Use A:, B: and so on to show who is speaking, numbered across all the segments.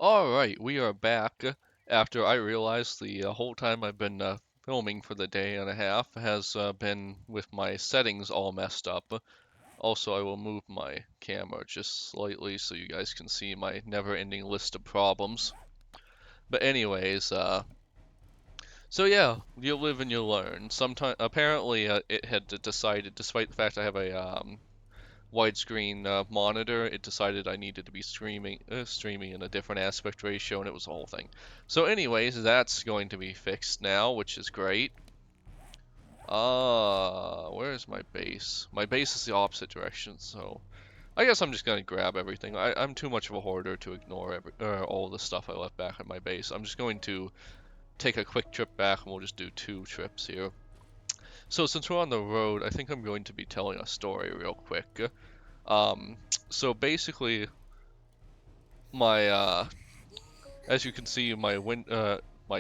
A: Alright, we are back after I realized the whole time I've been filming for the day and a half has been with my settings all messed up. Also, I will move my camera just slightly so you guys can see my never-ending list of problems. But anyways, so yeah, you live and you learn. Sometime apparently it had decided, despite the fact I have a widescreen monitor, it decided I needed to be streaming in a different aspect ratio, and it was a whole thing. So, anyways, that's going to be fixed now, which is great. Where's my base? My base is the opposite direction, so I guess I'm just gonna grab everything. I'm too much of a hoarder to ignore all the stuff I left back at my base. I'm just going to take a quick trip back, and we'll just do 2 trips here. So, since we're on the road, I think I'm going to be telling a story real quick. Um, so basically, my as you can see, my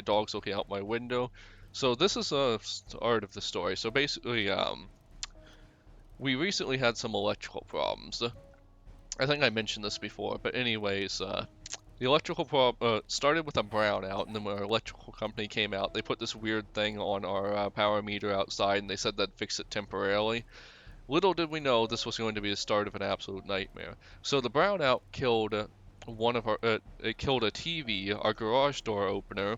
A: dog's looking out my window. So this is a start of the story. So basically, we recently had some electrical problems. I think I mentioned this before, but anyways, the electrical problem started with a brownout, and then when our electrical company came out, they put this weird thing on our power meter outside, and they said that'd fix it temporarily. Little did we know this was going to be the start of an absolute nightmare. So the brownout killed it killed a TV, our garage door opener.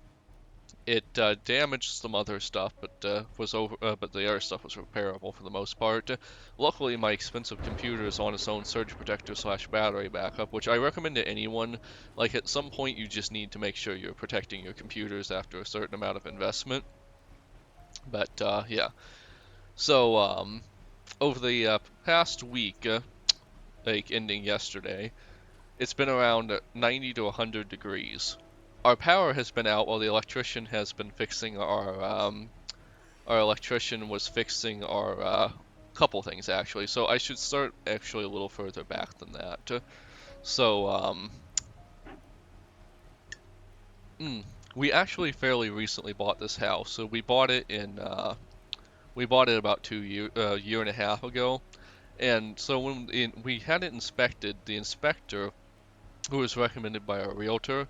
A: It damaged some other stuff, but the other stuff was repairable for the most part. Luckily, my expensive computer is on its own surge protector slash battery backup, which I recommend to anyone. Like at some point, you just need to make sure you're protecting your computers after a certain amount of investment. But yeah, so over the past week, like ending yesterday, it's been around 90 to 100 degrees. Our power has been out while the electrician has been fixing our electrician was fixing our couple things actually. So I should start actually a little further back than that. So mm, we actually fairly recently bought this house. So we bought it about 2 year and a half ago. And so we had it inspected, the inspector, who was recommended by our realtor,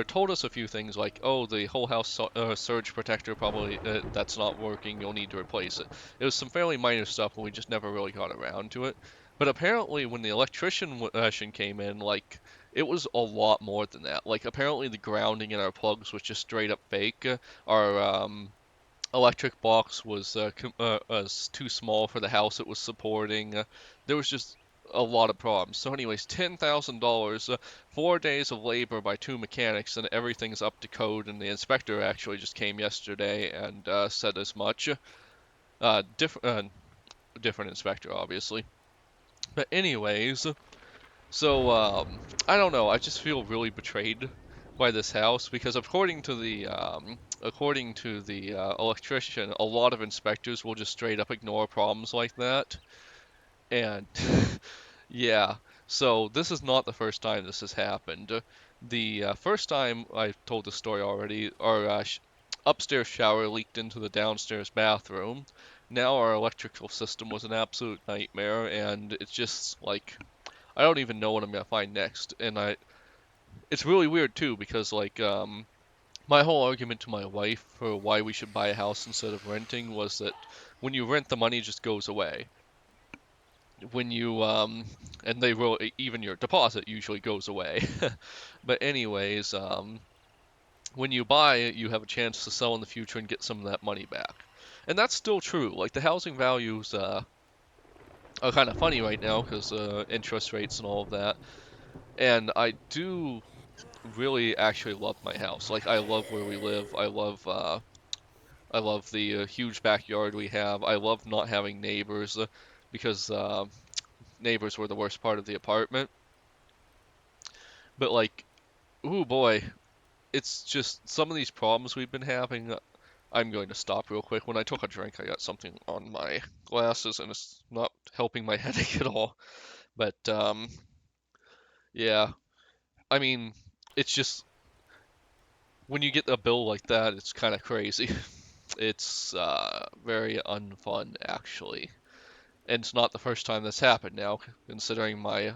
A: told us a few things like, oh, the whole house surge protector probably that's not working. You'll need to replace it. It was some fairly minor stuff, and we just never really got around to it. But apparently, when the electrician came in, like it was a lot more than that. Like apparently, the grounding in our plugs was just straight up fake. Our electric box was too small for the house it was supporting. There was just a lot of problems. So, anyways, $10,000, 4 days of labor by 2 mechanics, and everything's up to code. And the inspector actually just came yesterday and said as much. Different inspector, obviously. But anyways, so I don't know. I just feel really betrayed by this house because according to the electrician, a lot of inspectors will just straight up ignore problems like that. And yeah, so this is not the first time this has happened. The first time I've told the story already, our upstairs shower leaked into the downstairs bathroom. Now our electrical system was an absolute nightmare, and it's just like I don't even know what I'm gonna find next. It's really weird too because my whole argument to my wife for why we should buy a house instead of renting was that when you rent, the money just goes away. When you and they will even your deposit usually goes away. But anyways, when you buy it, you have a chance to sell in the future and get some of that money back. And that's still true. Like the housing values are kind of funny right now because interest rates and all of that. And I do really actually love my house. Like I love where we live. I love the huge backyard we have. I love not having neighbors because neighbors were the worst part of the apartment. But like, ooh boy, it's just some of these problems we've been having. I'm going to stop real quick. When I took a drink, I got something on my glasses, and it's not helping my headache at all. But yeah, I mean, it's just when you get a bill like that, it's kind of crazy. It's very unfun, actually. And it's not the first time that's happened now, considering my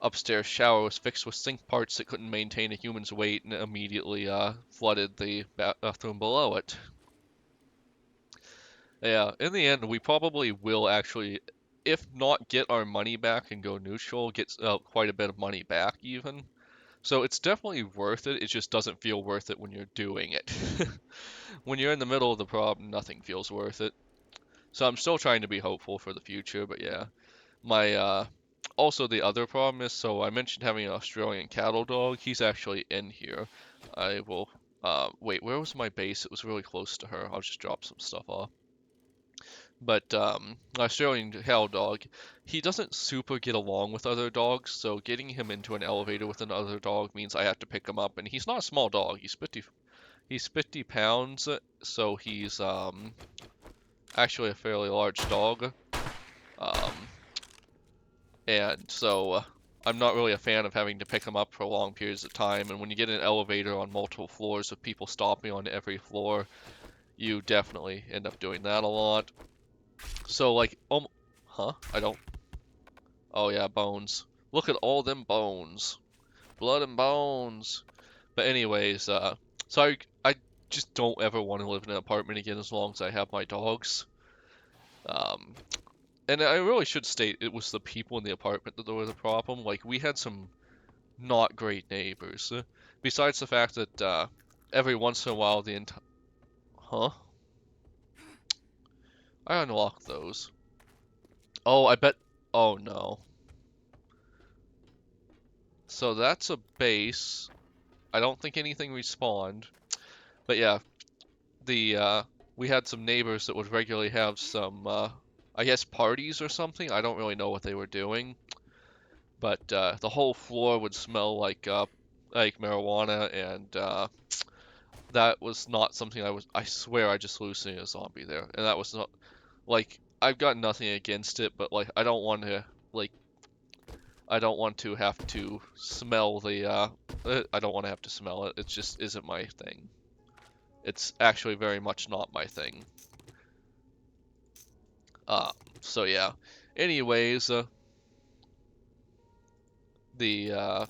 A: upstairs shower was fixed with sink parts that couldn't maintain a human's weight and immediately flooded the bathroom below it. Yeah, in the end, we probably will actually, if not get our money back and go neutral, get quite a bit of money back even. So it's definitely worth it. It just doesn't feel worth it when you're doing it. When you're in the middle of the problem, nothing feels worth it. So I'm still trying to be hopeful for the future, but yeah. My also the other problem is, so I mentioned having an Australian cattle dog. He's actually in here. I will wait, where was my base? It was really close to her. I'll just drop some stuff off. But Australian cattle dog, he doesn't super get along with other dogs, so getting him into an elevator with another dog means I have to pick him up, and he's not a small dog. He's 50 pounds, so he's actually a fairly large dog. Um, and so I'm not really a fan of having to pick him up for long periods of time. And when you get an elevator on multiple floors with people stopping on every floor, you definitely end up doing that a lot. So like, huh? I don't. Oh yeah, bones. Look at all them bones, blood and bones. But anyways, so I just don't ever want to live in an apartment again as long as I have my dogs. Um, and I really should state it was the people in the apartment that were the problem. Like we had some not great neighbors. Besides the fact that every once in a while the entire... Huh? I unlocked those. Oh, I bet... Oh, no. So that's a base. I don't think anything respawned. But yeah, the we had some neighbors that would regularly have some, I guess, parties or something. I don't really know what they were doing. But the whole floor would smell like marijuana, and that was not something I swear I just hallucinated a zombie there. And that was not, like, I've got nothing against it, but, like, I don't want to, like, I don't want to have to smell I don't want to have to smell it. It just isn't my thing. It's actually very much not my thing. Uh, so yeah. Anyways, the,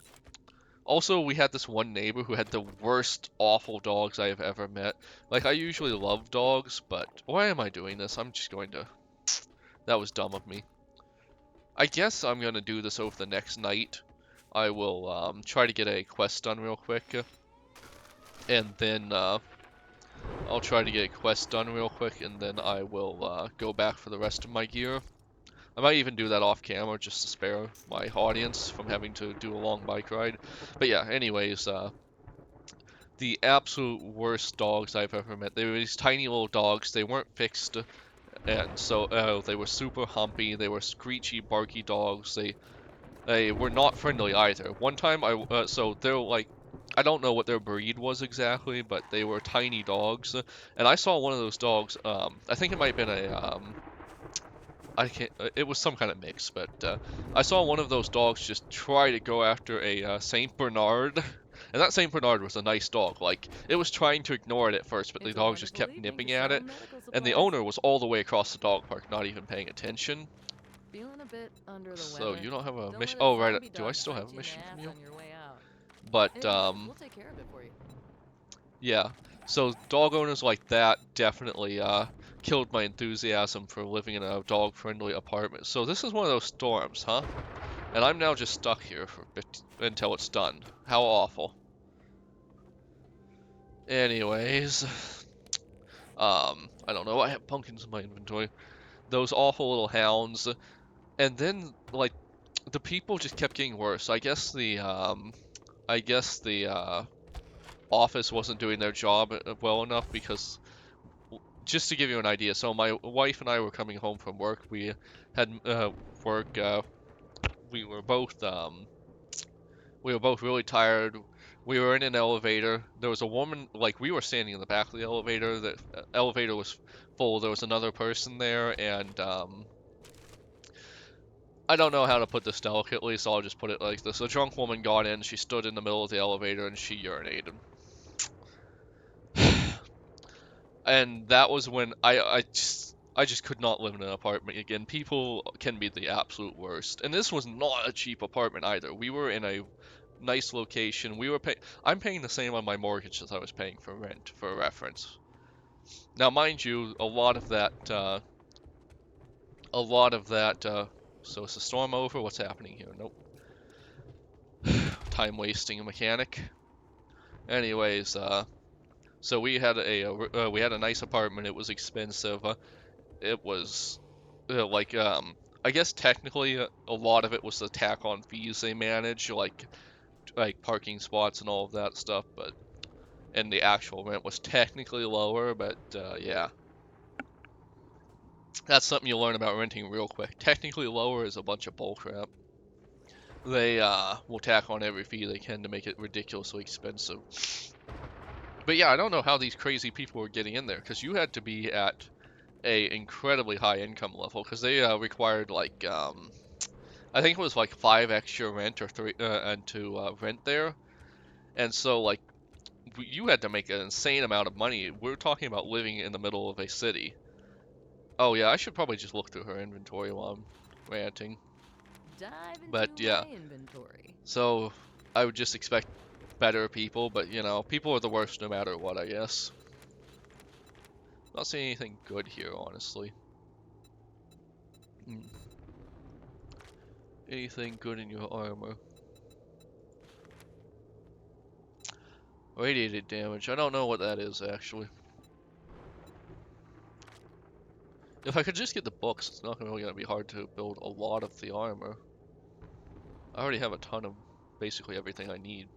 A: also, we had this one neighbor who had the worst, awful dogs I have ever met. Like, I usually love dogs, but why am I doing this? I'm just going to... That was dumb of me. I guess I'm going to do this over the next night. I will try to get a quest done real quick. And then I'll try to get a quest done real quick, and then I will go back for the rest of my gear. I might even do that off camera just to spare my audience from having to do a long bike ride. But yeah, anyways, the absolute worst dogs I've ever met. They were these tiny little dogs. They weren't fixed, and so they were super humpy. They were screechy, barky dogs. They were not friendly either. One time so they're like, I don't know what their breed was exactly, but they were tiny dogs. And I saw one of those dogs. I think it might have been a I can't. It was some kind of mix, but I saw one of those dogs just try to go after a Saint Bernard, and that Saint Bernard was a nice dog. Like it was trying to ignore it at first, but the dog just kept nipping at it, and the owner was all the way across the dog park, not even paying attention.
B: Feeling a bit under the
A: So
B: weather.
A: you don't have a
B: Don't
A: mission?
B: let a
A: Oh right.
B: zombie
A: Do I
B: dog
A: still have
B: bite
A: a
B: you in the
A: mission from
B: ass
A: you?
B: on your way out.
A: But
B: We'll take care of it for you.
A: yeah. So dog owners like that definitely killed my enthusiasm for living in a dog-friendly apartment. So this is one of those storms, huh? And I'm now just stuck here for a bit until it's done. How awful. Anyways, I don't know. I have pumpkins in my inventory. Those awful little hounds, and then like the people just kept getting worse. I guess the office wasn't doing their job well enough because just to give you an idea, so my wife and I were coming home from work. We had work. We were both really tired. We were in an elevator. There was a woman, like we were standing in the back of the elevator. The elevator was full. There was another person there, and I don't know how to put this delicately, so I'll just put it like this. A drunk woman got in. She stood in the middle of the elevator and she urinated. And that was when I just could not live in an apartment again. People can be the absolute worst. And this was not a cheap apartment either. We were in a nice location. I'm paying the same on my mortgage as I was paying for rent, for reference. Now, mind you, so is the storm over? What's happening here? Nope. Time wasting mechanic. Anyways, so we had a nice apartment. It was expensive. It was I guess technically a lot of it was the tack on fees they manage, like parking spots and all of that stuff, and the actual rent was technically lower, but yeah. That's something you'll learn about renting real quick. Technically lower is a bunch of bullcrap. They will tack on every fee they can to make it ridiculously expensive. But yeah, I don't know how these crazy people were getting in there, because you had to be at a incredibly high income level, because they required I think it was like 5 extra rent or 3 and to rent there, and so like you had to make an insane amount of money. We're talking about living in the middle of a city. Oh yeah, I should probably just look through her inventory while I'm ranting.
B: Dive
A: But
B: into
A: yeah,
B: my inventory.
A: so I would just expect better people, but you know, people are the worst no matter what, I guess. Not seeing anything good here, honestly. Anything good in your armor? Radiated damage. I don't know what that is, actually. If I could just get the books, it's not really going to be hard to build a lot of the armor. I already have a ton of basically everything I need.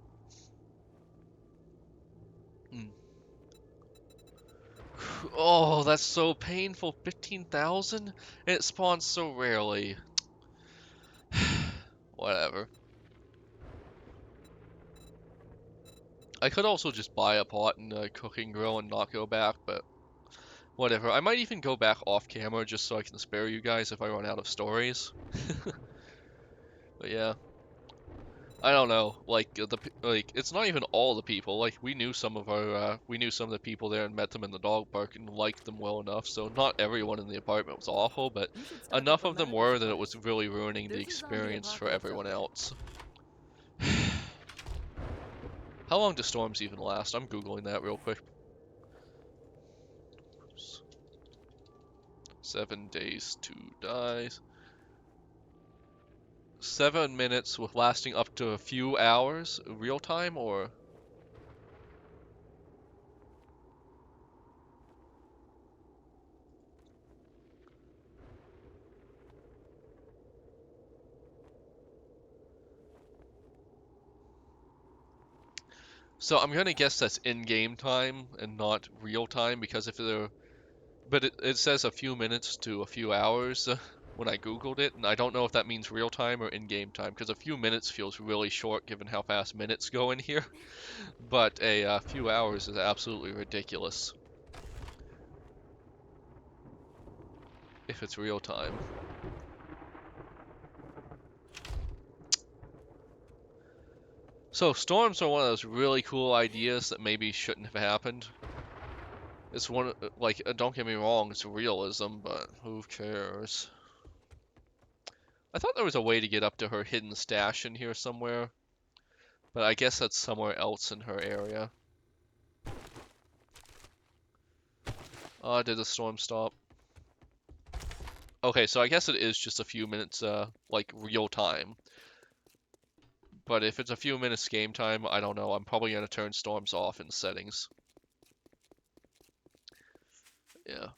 A: Oh, that's so painful. 15,000? And it spawns so rarely. Whatever. I could also just buy a pot and a cooking grill and not go back, but whatever. I might even go back off camera just so I can spare you guys if I run out of stories. But yeah. I don't know, it's not even all the people. Like we knew some of the people there and met them in the dog park and liked them well enough. So not everyone in the apartment was awful, but
B: You should stock
A: enough
B: up on
A: of them
B: medical
A: were that it
B: supplies.
A: was really ruining the
B: There's a zombie
A: experience for
B: apocalypse
A: everyone
B: out there.
A: else. How long do storms even last? I'm googling that real quick. 7 days to die. 7 minutes with lasting up to a few hours, real time or? So I'm gonna guess that's in-game time and not real time because if they're, but it says a few minutes to a few hours when I googled it, and I don't know if that means real time or in-game time because a few minutes feels really short given how fast minutes go in here, but a few hours is absolutely ridiculous if it's real time. So storms are one of those really cool ideas that maybe shouldn't have happened. It's one, don't get me wrong, it's realism, but who cares? I thought there was a way to get up to her hidden stash in here somewhere, but I guess that's somewhere else in her area. Did the storm stop? Okay, so I guess it is just a few minutes, like real time. But if it's a few minutes game time, I don't know. I'm probably gonna turn storms off in settings. Yeah.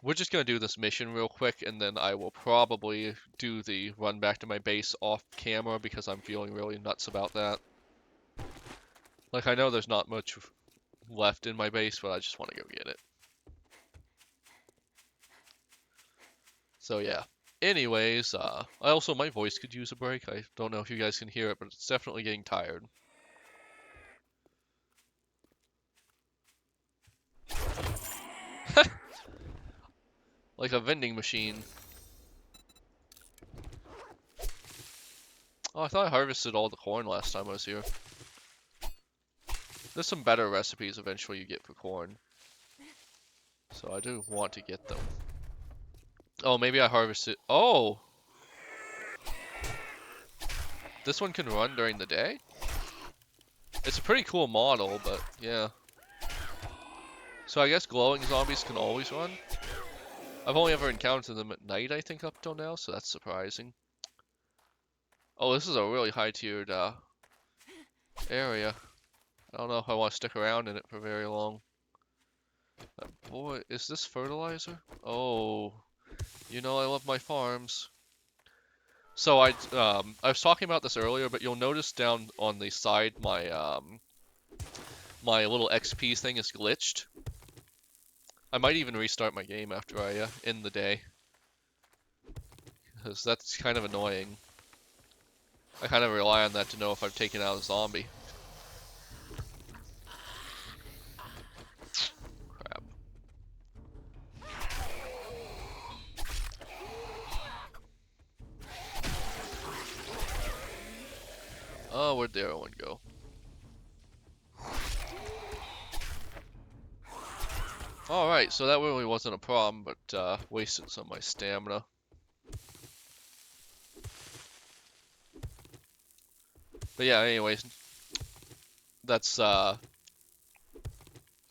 A: We're just gonna do this mission real quick, and then I will probably do the run back to my base off camera because I'm feeling really nuts about that. Like, I know there's not much left in my base, but I just want to go get it. So yeah. Anyways, my voice could use a break. I don't know if you guys can hear it, but it's definitely getting tired. Like a vending machine. Oh, I thought I harvested all the corn last time I was here. There's some better recipes eventually you get for corn. So I do want to get them. Oh, maybe I harvested. Oh! This one can run during the day? It's a pretty cool model, but yeah. So I guess glowing zombies can always run? I've only ever encountered them at night, I think, up till now, so that's surprising. Oh, this is a really high-tiered area. I don't know if I want to stick around in it for very long. Boy, is this fertilizer? Oh, you know I love my farms. So I was talking about this earlier, but you'll notice down on the side my little XP thing is glitched. I might even restart my game after I end the day, because that's kind of annoying. I kind of rely on that to know if I've taken out a zombie. Crap. Oh, where'd the other one go? Alright, so that really wasn't a problem, but wasted some of my stamina. But yeah, anyways, that's I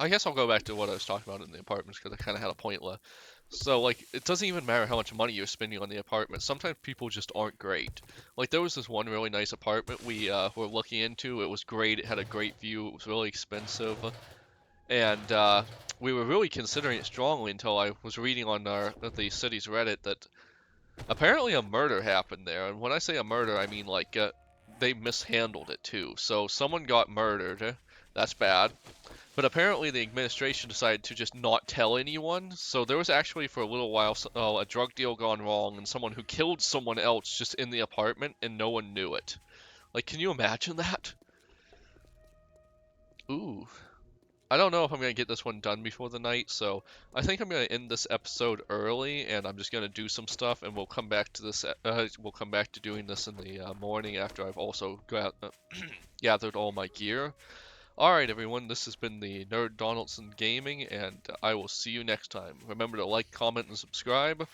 A: guess I'll go back to what I was talking about in the apartments because I kind of had a point left. So, like, it doesn't even matter how much money you're spending on the apartment. Sometimes people just aren't great. Like, there was this one really nice apartment we were looking into. It was great. It had a great view. It was really expensive. And we were really considering it strongly until I was reading on the city's Reddit that apparently a murder happened there. And when I say a murder, I mean, like, they mishandled it, too. So, someone got murdered. That's bad. But apparently the administration decided to just not tell anyone, so there was actually for a little while a drug deal gone wrong and someone who killed someone else just in the apartment and no one knew it. Like, can you imagine that? Ooh. I don't know if I'm going to get this one done before the night, so I think I'm going to end this episode early and I'm just going to do some stuff and we'll come back to this, we'll come back to doing this in the morning after I've also gathered all my gear. Alright everyone, this has been the Nerd Donaldson Gaming, and I will see you next time. Remember to like, comment, and subscribe.